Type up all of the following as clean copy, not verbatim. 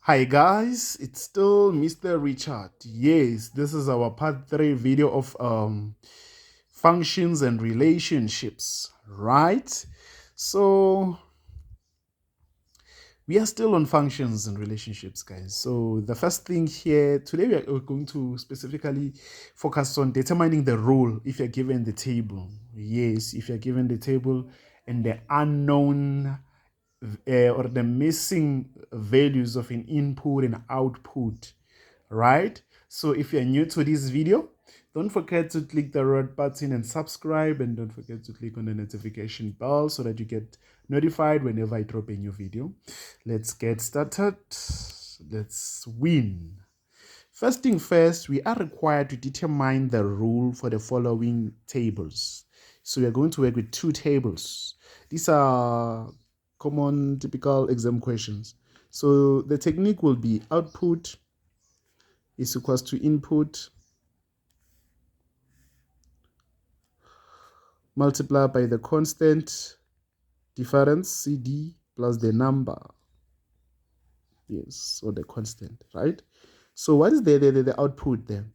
Hi guys, it's still Mr. Richard. Yes, this is our part 3 video of functions and relationships, right? So we are still on functions and relationships, guys. So the first thing here today, we are going to specifically focus on determining the role if you're given the table. Yes, if you're given the table and the unknown or the missing values of an input and output, right? So if you're new to this video, don't forget to click the red button and subscribe, and don't forget to click on the notification bell so that you get notified whenever I drop a new video. Let's get started. Let's win. First thing first, we are required to determine the rule for the following tables. So we are going to work with two tables. These are common typical exam questions. So the technique will be output is equals to input multiplied by the constant difference CD plus the number. Yes, or the constant, right? So what is the output then?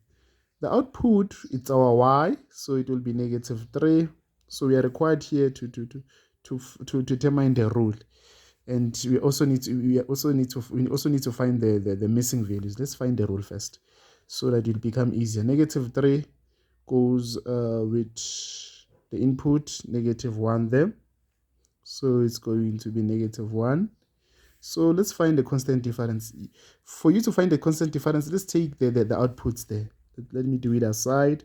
The output, it's our y, so it will be negative 3. So we are required here to determine the rule. And we also need to find the missing values. Let's find the rule first so that it will become easier. Negative 3 goes with the input negative 1 there. So it's going to be negative 1. So let's find the constant difference. For you to find the constant difference, let's take the outputs there. Let me do it aside.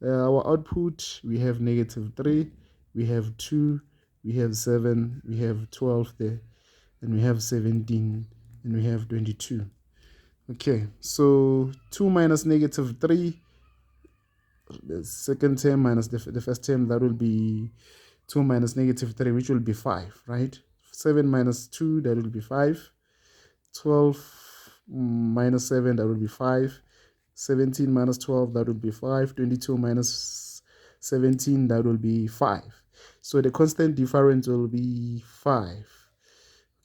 Our output, we have negative 3, we have 2, we have 7, we have 12 there, and we have 17, and we have 22. Okay, so 2 minus negative 3, the second term minus the first term, that will be 2 minus negative 3, which will be 5, right? 7 minus 2, that will be 5. 12 minus 7, that will be 5. 17 minus 12, that will be 5. 22 minus 17, that will be 5. So the constant difference will be 5.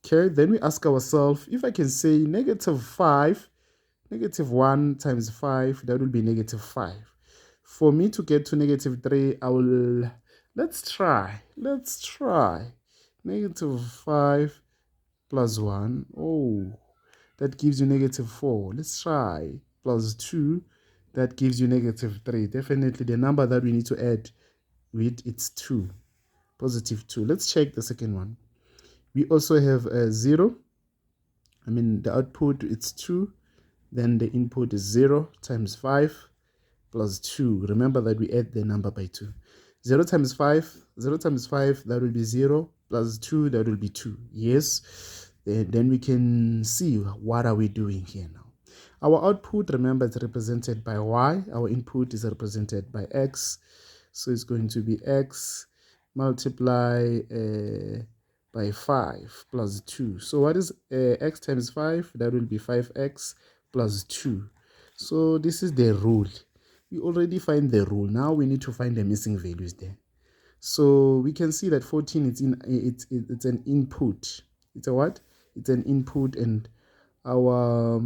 Okay, then we ask ourselves, if I can say negative 5, negative 1 times 5, that will be negative 5. For me to get to negative 3, let's try. Negative 5 plus 1. Oh, that gives you negative 4. Let's try. Plus 2, that gives you negative 3. Definitely the number that we need to add with, it's 2. Positive 2. Let's check the second one. We also have a 0. The output, it's 2. Then the input is 0 times 5 plus 2. Remember that we add the number by 2. 0 times 5, that will be 0, plus 2, that will be 2. Yes. Then we can see what are we doing here now. Our output, remember, is represented by y. Our input is represented by x. So it's going to be x multiply by 5 plus 2. So what is x times 5? That will be 5x plus 2. So this is the rule. We already find the rule. Now we need to find the missing values there. So we can see that 14, it's an input. It's a what? It's an input, and our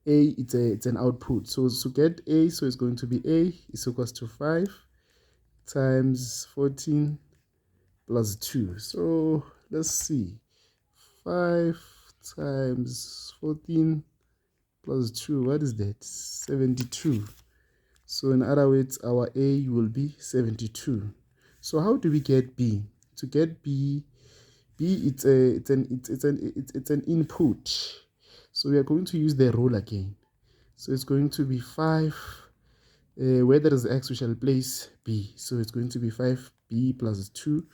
a, it's an output. So to get a, so it's going to be a is equals to 5 times 14 plus 2. So let's see. 5 times 14 plus 2. What is that? 72. So in other words, our A will be 72. So how do we get B? To get B, it's an input. So we are going to use the rule again. So it's going to be 5. Where there is x, we shall place B. So it's going to be 5B plus 2.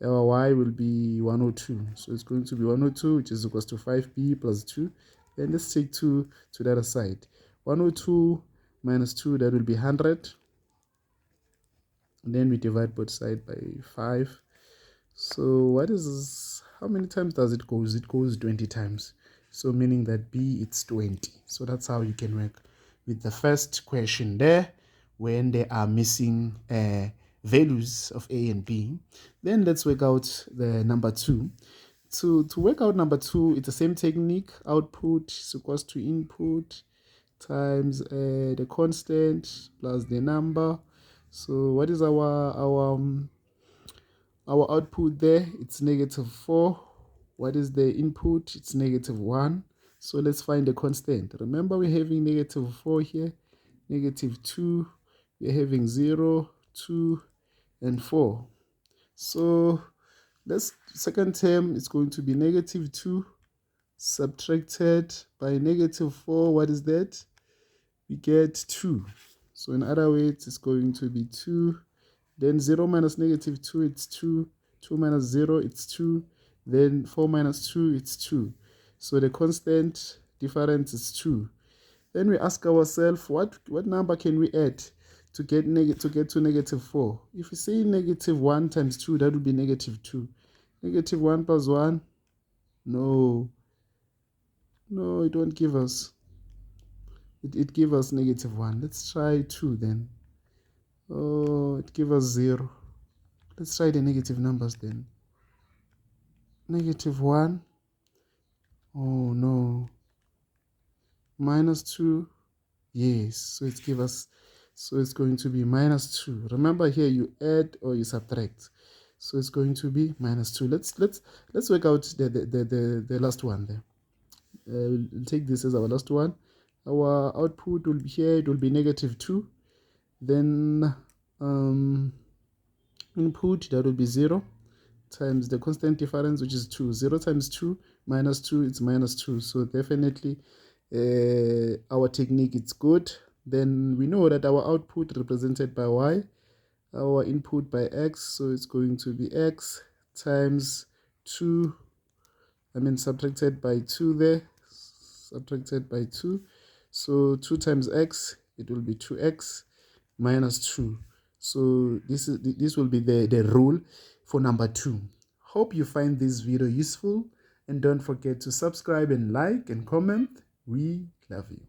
Our y will be 102. So it's going to be 102, which is equals to 5B plus 2. Then let's take 2 to the other side. 102 minus 2, that will be 100. And then we divide both sides by 5. So what is this? How many times does it goes? It goes 20 times. So meaning that B, it's 20. So that's how you can work with the first question there when they are missing values of A and B. Then let's work out the number 2. to work out number 2, it's the same technique. Output is equals to input times the constant plus the number. So what is our output there? It's -4. What is the input? It's -1. So let's find the constant. Remember, we're having -4 here, -2, we're having 0, 2, and 4. So this second term is going to be -2 subtracted by -4. What is that? We get 2. So in other words, it's going to be 2. Then 0 minus -2, it's 2. 2 minus 0, it's 2. Then 4 minus 2, it's 2. So the constant difference is 2. Then we ask ourselves, what number can we add to get to -4? If we say -1 times 2, that would be -2. -1 plus 1, no, it won't give us. It gives us -1. Let's try 2 then. Oh, it gives us 0. Let's try the negative numbers then. -1. Oh no. -2. Yes. So it gives us. So it's going to be -2. Remember, here you add or you subtract. So it's going to be -2. Let's work out the last one there. We'll take this as our last one. Our output will be here. It will be -2. Then input, that will be 0 times the constant difference, which is 2. 0 times 2 minus 2, it's -2. So definitely our technique, it's good. Then we know that our output represented by y, our input by x, so it's going to be x times 2, subtracted by 2 there, subtracted by 2. So 2 times x, it will be 2x minus 2. So this will be the rule for number 2. Hope you find this video useful, and don't forget to subscribe and like and comment. We love you.